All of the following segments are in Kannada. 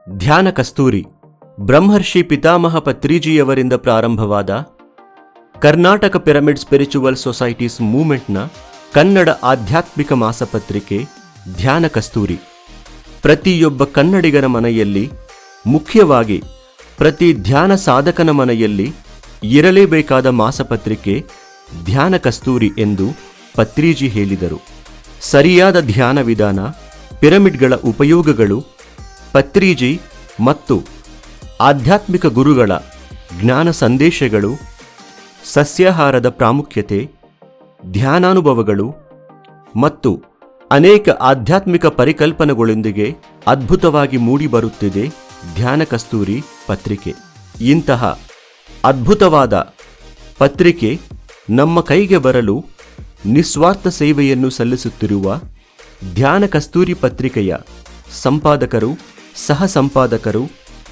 ಧ್ಯಾನ ಕಸ್ತೂರಿ ಬ್ರಹ್ಮರ್ಷಿ ಪಿತಾಮಹ ಪತ್ರಿಜಿಯವರಿಂದ ಪ್ರಾರಂಭವಾದ ಕರ್ನಾಟಕ ಪಿರಮಿಡ್ ಸ್ಪಿರಿಚುವಲ್ ಸೊಸೈಟೀಸ್ ಮೂವ್ಮೆಂಟ್ನ ಕನ್ನಡ ಆಧ್ಯಾತ್ಮಿಕ ಮಾಸಪತ್ರಿಕೆ ಧ್ಯಾನ ಕಸ್ತೂರಿ. ಪ್ರತಿಯೊಬ್ಬ ಕನ್ನಡಿಗರ ಮನೆಯಲ್ಲಿ, ಮುಖ್ಯವಾಗಿ ಪ್ರತಿ ಧ್ಯಾನ ಸಾಧಕನ ಮನೆಯಲ್ಲಿ ಇರಲೇಬೇಕಾದ ಮಾಸಪತ್ರಿಕೆ ಧ್ಯಾನ ಕಸ್ತೂರಿ ಎಂದು ಪತ್ರಿಜಿ ಹೇಳಿದರು. ಸರಿಯಾದ ಧ್ಯಾನ ವಿಧಾನ, ಪಿರಮಿಡ್ಗಳ ಉಪಯೋಗಗಳು, ಪತ್ರಿಜಿ ಮತ್ತು ಆಧ್ಯಾತ್ಮಿಕ ಗುರುಗಳ ಜ್ಞಾನ ಸಂದೇಶಗಳು, ಸಸ್ಯಾಹಾರದ ಪ್ರಾಮುಖ್ಯತೆ, ಧ್ಯಾನಾನುಭವಗಳು ಮತ್ತು ಅನೇಕ ಆಧ್ಯಾತ್ಮಿಕ ಪರಿಕಲ್ಪನೆಗಳೊಂದಿಗೆ ಅದ್ಭುತವಾಗಿ ಮೂಡಿಬರುತ್ತಿದೆ ಧ್ಯಾನ ಕಸ್ತೂರಿ ಪತ್ರಿಕೆ. ಇಂತಹ ಅದ್ಭುತವಾದ ಪತ್ರಿಕೆ ನಮ್ಮ ಕೈಗೆ ಬರಲು ನಿಸ್ವಾರ್ಥ ಸೇವೆಯನ್ನು ಸಲ್ಲಿಸುತ್ತಿರುವ ಧ್ಯಾನ ಕಸ್ತೂರಿ ಪತ್ರಿಕೆಯ ಸಂಪಾದಕರು, ಸಹ ಸಂಪಾದಕರು,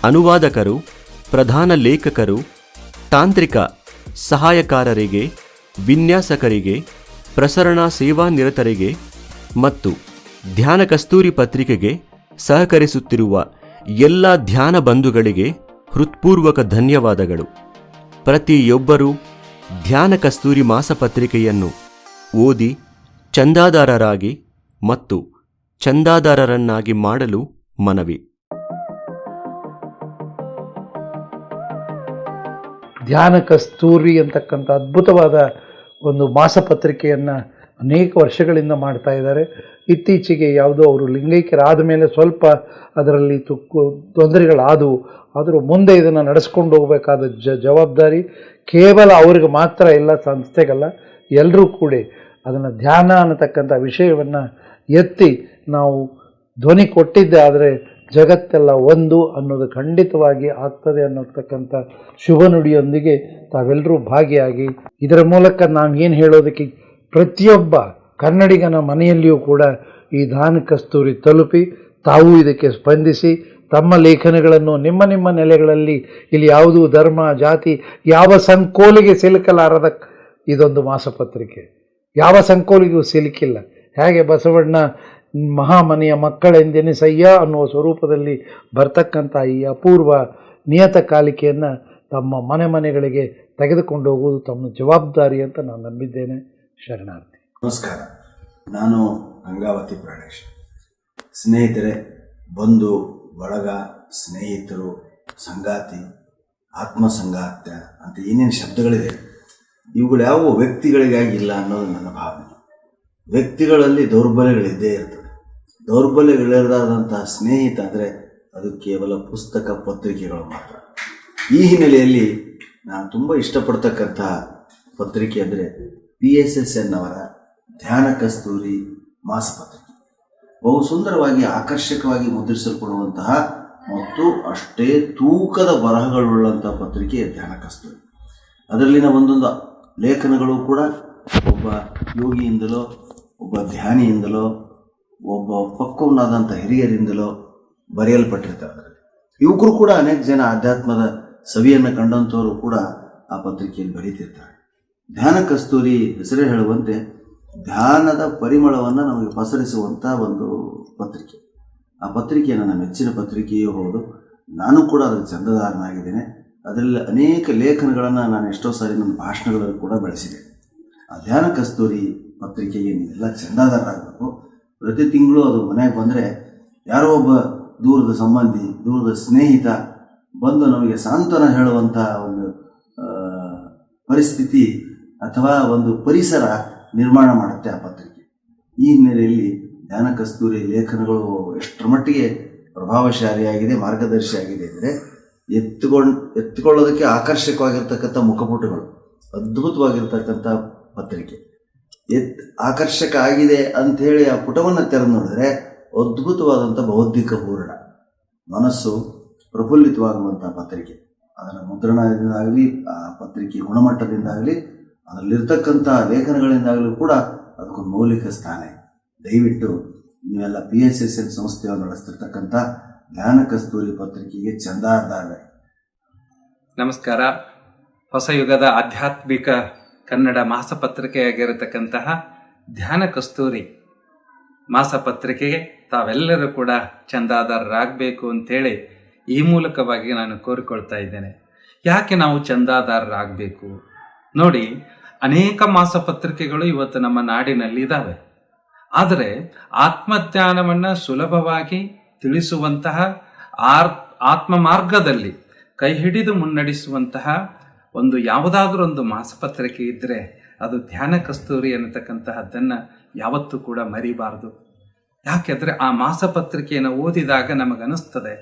ಅನುವಾದಕರು, ಪ್ರಧಾನ ಲೇಖಕರು, ತಾಂತ್ರಿಕ ಸಹಾಯಕಾರರಿಗೆ, ವಿನ್ಯಾಸಕರಿಗೆ, ಪ್ರಸರಣಾ ಸೇವಾ ನಿರತರಿಗೆ ಮತ್ತು ಧ್ಯಾನ ಕಸ್ತೂರಿ ಪತ್ರಿಕೆಗೆ ಸಹಕರಿಸುತ್ತಿರುವ ಎಲ್ಲ ಧ್ಯಾನ ಬಂಧುಗಳಿಗೆ ಹೃತ್ಪೂರ್ವಕ ಧನ್ಯವಾದಗಳು. ಪ್ರತಿಯೊಬ್ಬರೂ ಧ್ಯಾನ ಕಸ್ತೂರಿ ಮಾಸಪತ್ರಿಕೆಯನ್ನು ಓದಿ ಚಂದಾದಾರರಾಗಿ ಮತ್ತು ಚಂದಾದಾರರನ್ನಾಗಿ ಮಾಡಲು ಮನವಿ. ಧ್ಯಾನ ಕಸ್ತೂರಿ ಅಂತಕ್ಕಂಥ ಅದ್ಭುತವಾದ ಒಂದು ಮಾಸಪತ್ರಿಕೆಯನ್ನು ಅನೇಕ ವರ್ಷಗಳಿಂದ ಮಾಡ್ತಾ ಇದ್ದಾರೆ. ಇತ್ತೀಚೆಗೆ ಯಾವುದೋ ಅವರು ಲಿಂಗೈಕ್ಯರಾದ ಮೇಲೆ ಸ್ವಲ್ಪ ಅದರಲ್ಲಿ ತೊಂದರೆಗಳಾದವು. ಆದರೂ ಮುಂದೆ ಇದನ್ನು ನಡೆಸ್ಕೊಂಡು ಹೋಗಬೇಕಾದ ಜವಾಬ್ದಾರಿ ಕೇವಲ ಅವ್ರಿಗೆ ಮಾತ್ರ ಇಲ್ಲ, ಸಂಸ್ಥೆಗಲ್ಲ, ಎಲ್ಲರೂ ಕೂಡ ಅದನ್ನು ಧ್ಯಾನ ಅನ್ನತಕ್ಕಂಥ ವಿಷಯವನ್ನು ಎತ್ತಿ ನಾವು ಧ್ವನಿ ಕೊಟ್ಟಿದ್ದೆ. ಆದರೆ ಜಗತ್ತೆಲ್ಲ ಒಂದು ಅನ್ನೋದು ಖಂಡಿತವಾಗಿ ಆಗ್ತದೆ ಅನ್ನೋತಕ್ಕಂಥ ಶುಭ ನುಡಿಯೊಂದಿಗೆ ತಾವೆಲ್ಲರೂ ಭಾಗಿಯಾಗಿ ಇದರ ಮೂಲಕ ನಾವು ಏನು ಹೇಳೋದಕ್ಕೆ, ಪ್ರತಿಯೊಬ್ಬ ಕನ್ನಡಿಗನ ಮನೆಯಲ್ಲಿಯೂ ಕೂಡ ಈ ಧ್ಯಾನ ಕಸ್ತೂರಿ ತಲುಪಿ ತಾವು ಇದಕ್ಕೆ ಸ್ಪಂದಿಸಿ ತಮ್ಮ ಲೇಖನಗಳನ್ನು ನಿಮ್ಮ ನಿಮ್ಮ ನೆಲೆಗಳಲ್ಲಿ, ಇಲ್ಲಿ ಯಾವುದೂ ಧರ್ಮ ಜಾತಿ ಯಾವ ಸಂಕೋಲಿಗೆ ಸಿಲುಕಲಾರದ ಇದೊಂದು ಮಾಸಪತ್ರಿಕೆ. ಯಾವ ಸಂಕೋಲಿಗೂ ಸಿಲುಕಿಲ್ಲ. ಹೇಗೆ ಬಸವಣ್ಣ ಮಹಾಮನೆಯ ಮಕ್ಕಳೆಂದೆನಿಸಯ್ಯ ಅನ್ನುವ ಸ್ವರೂಪದಲ್ಲಿ ಬರ್ತಕ್ಕಂಥ ಈ ಅಪೂರ್ವ ನಿಯತಕಾಲಿಕೆಯನ್ನು ತಮ್ಮ ಮನೆ ಮನೆಗಳಿಗೆ ತೆಗೆದುಕೊಂಡು ಹೋಗುವುದು ತಮ್ಮ ಜವಾಬ್ದಾರಿ ಅಂತ ನಾನು ನಂಬಿದ್ದೇನೆ. ಶರಣಾರ್ಥಿ. ನಮಸ್ಕಾರ, ನಾನು ಗಂಗಾವತಿ ಪ್ರಾಣೇಶ್. ಸ್ನೇಹಿತರೆ, ಬಂಧು ಬಳಗ, ಸ್ನೇಹಿತರು, ಸಂಗಾತಿ, ಆತ್ಮಸಂಗಾತ್ಯ ಅಂತ ಏನೇನು ಶಬ್ದಗಳಿದೆ, ಇವುಗಳು ಯಾವ ವ್ಯಕ್ತಿಗಳಿಗಾಗಿ ಇಲ್ಲ ಅನ್ನೋದು ನನ್ನ ಭಾವನೆ. ವ್ಯಕ್ತಿಗಳಲ್ಲಿ ದೌರ್ಬಲ್ಯಗಳಿದ್ದೇ ಇರ್ತದೆ. ದೌರ್ಬಲ್ಯಗಳಿರದಾದಂತಹ ಸ್ನೇಹಿತ ಅಂದರೆ ಅದು ಕೇವಲ ಪುಸ್ತಕ ಪತ್ರಿಕೆಗಳು ಮಾತ್ರ. ಈ ಹಿನ್ನೆಲೆಯಲ್ಲಿ ನಾನು ತುಂಬ ಇಷ್ಟಪಡ್ತಕ್ಕಂಥ ಪತ್ರಿಕೆ ಅಂದರೆ PSSN ಅವರ ಧ್ಯಾನ ಕಸ್ತೂರಿ ಮಾಸಪತ್ರಿಕೆ. ಬಹು ಸುಂದರವಾಗಿ, ಆಕರ್ಷಕವಾಗಿ ಮುದ್ರಿಸಲ್ಪಡುವಂತಹ ಮತ್ತು ಅಷ್ಟೇ ತೂಕದ ಬರಹಗಳುಳ್ಳಂತಹ ಪತ್ರಿಕೆ ಧ್ಯಾನ ಕಸ್ತೂರಿ. ಅದರಲ್ಲಿನ ಒಂದೊಂದು ಲೇಖನಗಳು ಕೂಡ ಒಬ್ಬ ಯೋಗಿಯಿಂದಲೋ, ಒಬ್ಬ ಧ್ಯಾನಿಯಿಂದಲೋ, ಒಬ್ಬ ಪಕ್ವನಾದಂಥ ಹಿರಿಯರಿಂದಲೋ ಬರೆಯಲ್ಪಟ್ಟಿರ್ತಾರೆ. ಅದರಲ್ಲಿ ಯುವಕರು ಕೂಡ ಅನೇಕ ಜನ ಆಧ್ಯಾತ್ಮದ ಸವಿಯನ್ನು ಕಂಡಂಥವರು ಕೂಡ ಆ ಪತ್ರಿಕೆಯಲ್ಲಿ ಬರೀತಿರ್ತಾರೆ. ಧ್ಯಾನ ಕಸ್ತೂರಿ ಹೆಸರೇ ಹೇಳುವಂತೆ ಧ್ಯಾನದ ಪರಿಮಳವನ್ನು ನಮಗೆ ಪಸರಿಸುವಂಥ ಒಂದು ಪತ್ರಿಕೆ. ಆ ಪತ್ರಿಕೆ ನನ್ನ ಮೆಚ್ಚಿನ ಪತ್ರಿಕೆಯೂ ಹೌದು. ನಾನು ಕೂಡ ಅದರ ಚಂದದಾರನಾಗಿದ್ದೇನೆ. ಅದರಲ್ಲಿ ಅನೇಕ ಲೇಖನಗಳನ್ನು ನಾನು ಎಷ್ಟೋ ಸಾರಿ ನನ್ನ ಭಾಷಣಗಳಲ್ಲಿ ಕೂಡ ಬೆಳೆಸಿದೆ. ಆ ಧ್ಯಾನ ಕಸ್ತೂರಿ ಪತ್ರಿಕೆಗೆ ನೀವೆಲ್ಲ ಚಂದಾದಾರರಾಗಬೇಕು. ಪ್ರತಿ ತಿಂಗಳು ಅದು ಮನೆಗೆ ಬಂದರೆ ಯಾರೋ ಒಬ್ಬ ದೂರದ ಸಂಬಂಧಿ, ದೂರದ ಸ್ನೇಹಿತ ಬಂದು ನಮಗೆ ಸಾಂತ್ವನ ಹೇಳುವಂಥ ಒಂದು ಪರಿಸ್ಥಿತಿ ಅಥವಾ ಒಂದು ಪರಿಸರ ನಿರ್ಮಾಣ ಮಾಡುತ್ತೆ ಆ ಪತ್ರಿಕೆ. ಈ ಹಿನ್ನೆಲೆಯಲ್ಲಿ ಧ್ಯಾನ ಕಸ್ತೂರಿ ಲೇಖನಗಳು ಎಷ್ಟರ ಮಟ್ಟಿಗೆ ಪ್ರಭಾವಶಾಲಿಯಾಗಿದೆ, ಮಾರ್ಗದರ್ಶಿಯಾಗಿದೆ ಅಂದರೆ ಎತ್ತುಕೊಳ್ಳೋದಕ್ಕೆ ಆಕರ್ಷಕವಾಗಿರ್ತಕ್ಕಂಥ ಮುಖಪುಟಗಳು, ಅದ್ಭುತವಾಗಿರ್ತಕ್ಕಂಥ ಪತ್ರಿಕೆ. ಆಕರ್ಷಕ ಆಗಿದೆ ಅಂಥೇಳಿ ಆ ಪುಟವನ್ನು ತೆರೆದು ನೋಡಿದ್ರೆ ಅದ್ಭುತವಾದಂಥ ಬೌದ್ಧಿಕ ಪೂರ್ಣ ಮನಸ್ಸು ಪ್ರಫುಲ್ಲಿತವಾಗುವಂಥ ಪತ್ರಿಕೆ. ಅದರ ಮುದ್ರಣದಿಂದಾಗಲಿ, ಆ ಪತ್ರಿಕೆ ಗುಣಮಟ್ಟದಿಂದಾಗಲಿ, ಅದರಲ್ಲಿರ್ತಕ್ಕಂಥ ಲೇಖನಗಳಿಂದಾಗಲೂ ಕೂಡ ಅದಕ್ಕೊಂದು ಮೌಲಿಕ ಸ್ಥಾನ ಇದೆ. ದಯವಿಟ್ಟು ನೀವೆಲ್ಲ PSSN ಸಂಸ್ಥೆಯನ್ನು ನಡೆಸ್ತಿರ್ತಕ್ಕಂಥ ಧ್ಯಾನ ಕಸ್ತೂರಿ ಪತ್ರಿಕೆಗೆ ಚಂದಾದಾರರೇ. ನಮಸ್ಕಾರ. ಹೊಸ ಯುಗದ ಆಧ್ಯಾತ್ಮಿಕ ಕನ್ನಡ ಮಾಸಪತ್ರಿಕೆಯಾಗಿರತಕ್ಕಂತಹ ಧ್ಯಾನ ಕಸ್ತೂರಿ ಮಾಸಪತ್ರಿಕೆಗೆ ತಾವೆಲ್ಲರೂ ಕೂಡ ಚಂದಾದಾರರಾಗಬೇಕು ಅಂಥೇಳಿ ಈ ಮೂಲಕವಾಗಿ ನಾನು ಕೋರಿಕೊಳ್ತಾ ಇದ್ದೇನೆ. ಯಾಕೆ ನಾವು ಚಂದಾದಾರರಾಗಬೇಕು? ನೋಡಿ, ಅನೇಕ ಮಾಸಪತ್ರಿಕೆಗಳು ಇವತ್ತು ನಮ್ಮ ನಾಡಿನಲ್ಲಿ ಇದ್ದಾವೆ. ಆದರೆ ಆತ್ಮಜ್ಞಾನವನ್ನು ಸುಲಭವಾಗಿ ತಿಳಿಸುವಂತಹ ಆತ್ಮ ಮಾರ್ಗದಲ್ಲಿ ಕೈ ಹಿಡಿದು ಮುನ್ನಡೆಸುವಂತಹ ಯಾವುದಾದ್ರೂ ಒಂದು ಮಾಸಪತ್ರಿಕೆ ಇದ್ದರೆ ಅದು ಧ್ಯಾನ ಕಸ್ತೂರಿ ಅನ್ನತಕ್ಕಂತಹದ್ದನ್ನು ಯಾವತ್ತೂ ಕೂಡ ಮರಿಬಾರ್ದು. ಯಾಕೆಂದರೆ ಆ ಮಾಸಪತ್ರಿಕೆಯನ್ನು ಓದಿದಾಗ ನಮಗನಿಸ್ತದೆ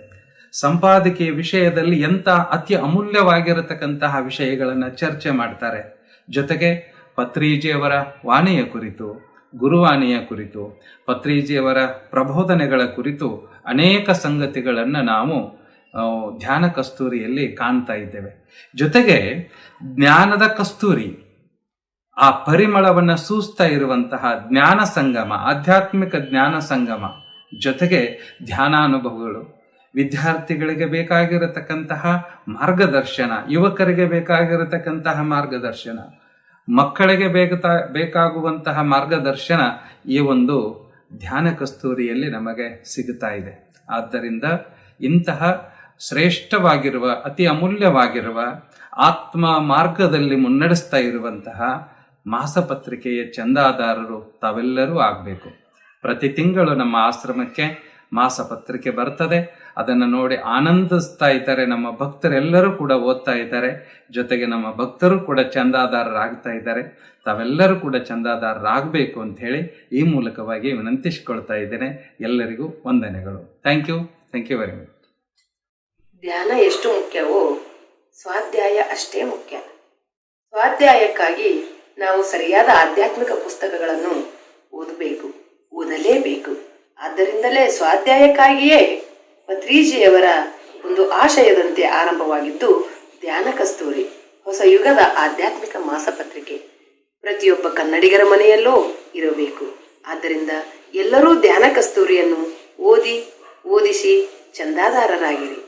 ಸಂಪಾದಕೀಯ ವಿಷಯದಲ್ಲಿ ಎಂಥ ಅತಿ ಅಮೂಲ್ಯವಾಗಿರತಕ್ಕಂತಹ ವಿಷಯಗಳನ್ನು ಚರ್ಚೆ ಮಾಡ್ತಾರೆ. ಜೊತೆಗೆ ಪತ್ರಿಜಿಯವರ ವಾಣಿಯ ಕುರಿತು, ಗುರುವಾಣಿಯ ಕುರಿತು, ಪತ್ರಿಜಿಯವರ ಪ್ರಬೋಧನೆಗಳ ಕುರಿತು ಅನೇಕ ಸಂಗತಿಗಳನ್ನು ನಾವು ಧ್ಯಾನ ಕಸ್ತೂರಿಯಲ್ಲಿ ಕಾಣ್ತಾ ಇದ್ದೇವೆ. ಜೊತೆಗೆ ಜ್ಞಾನದ ಕಸ್ತೂರಿ, ಆ ಪರಿಮಳವನ್ನು ಸೂಸ್ತಾ ಇರುವಂತಹ ಜ್ಞಾನ ಸಂಗಮ, ಆಧ್ಯಾತ್ಮಿಕ ಜ್ಞಾನ ಸಂಗಮ, ಜೊತೆಗೆ ಧ್ಯಾನಾನುಭವಗಳು, ವಿದ್ಯಾರ್ಥಿಗಳಿಗೆ ಬೇಕಾಗಿರತಕ್ಕಂತಹ ಮಾರ್ಗದರ್ಶನ, ಯುವಕರಿಗೆ ಬೇಕಾಗಿರತಕ್ಕಂತಹ ಮಾರ್ಗದರ್ಶನ, ಮಕ್ಕಳಿಗೆ ಬೇಕಾಗುವಂತಹ ಮಾರ್ಗದರ್ಶನ ಈ ಒಂದು ಧ್ಯಾನ ಕಸ್ತೂರಿಯಲ್ಲಿ ನಮಗೆ ಸಿಗುತ್ತಾ ಇದೆ. ಆದ್ದರಿಂದ ಇಂತಹ ಶ್ರೇಷ್ಠವಾಗಿರುವ, ಅತಿ ಅಮೂಲ್ಯವಾಗಿರುವ, ಆತ್ಮ ಮಾರ್ಗದಲ್ಲಿ ಮುನ್ನಡೆಸ್ತಾ ಇರುವಂತಹ ಮಾಸಪತ್ರಿಕೆಯ ಚಂದಾದಾರರು ತಾವೆಲ್ಲರೂ ಆಗಬೇಕು. ಪ್ರತಿ ತಿಂಗಳು ನಮ್ಮ ಆಶ್ರಮಕ್ಕೆ ಮಾಸಪತ್ರಿಕೆ ಬರ್ತದೆ. ಅದನ್ನು ನೋಡಿ ಆನಂದಿಸ್ತಾ ಇದ್ದಾರೆ. ನಮ್ಮ ಭಕ್ತರೆಲ್ಲರೂ ಕೂಡ ಓದ್ತಾ ಇದ್ದಾರೆ. ಜೊತೆಗೆ ನಮ್ಮ ಭಕ್ತರು ಕೂಡ ಚಂದಾದಾರರಾಗ್ತಾ ಇದ್ದಾರೆ. ತಾವೆಲ್ಲರೂ ಕೂಡ ಚಂದಾದಾರರಾಗಬೇಕು ಅಂತ ಹೇಳಿ ಈ ಮೂಲಕವಾಗಿ ವಿನಂತಿಸಿಕೊಳ್ತಾ ಇದ್ದೇನೆ. ಎಲ್ಲರಿಗೂ ವಂದನೆಗಳು. Thank you very much. ಧ್ಯಾನ ಎಷ್ಟು ಮುಖ್ಯವೋ ಸ್ವಾಧ್ಯಾಯ ಅಷ್ಟೇ ಮುಖ್ಯ. ಸ್ವಾಧ್ಯಾಯಕ್ಕಾಗಿ ನಾವು ಸರಿಯಾದ ಆಧ್ಯಾತ್ಮಿಕ ಪುಸ್ತಕಗಳನ್ನು ಓದಲೇಬೇಕು. ಆದ್ದರಿಂದಲೇ ಸ್ವಾಧ್ಯಾಯಕ್ಕಾಗಿಯೇ ಪತ್ರಿಜಿಯವರ ಒಂದು ಆಶಯದಂತೆ ಆರಂಭವಾಗಿದ್ದು ಧ್ಯಾನ ಕಸ್ತೂರಿ, ಹೊಸ ಯುಗದ ಆಧ್ಯಾತ್ಮಿಕ ಮಾಸಪತ್ರಿಕೆ ಪ್ರತಿಯೊಬ್ಬ ಕನ್ನಡಿಗರ ಮನೆಯಲ್ಲೂ ಇರಬೇಕು. ಆದ್ದರಿಂದ ಎಲ್ಲರೂ ಧ್ಯಾನ ಕಸ್ತೂರಿಯನ್ನು ಓದಿಸಿ ಚಂದಾದಾರರಾಗಿರಿ.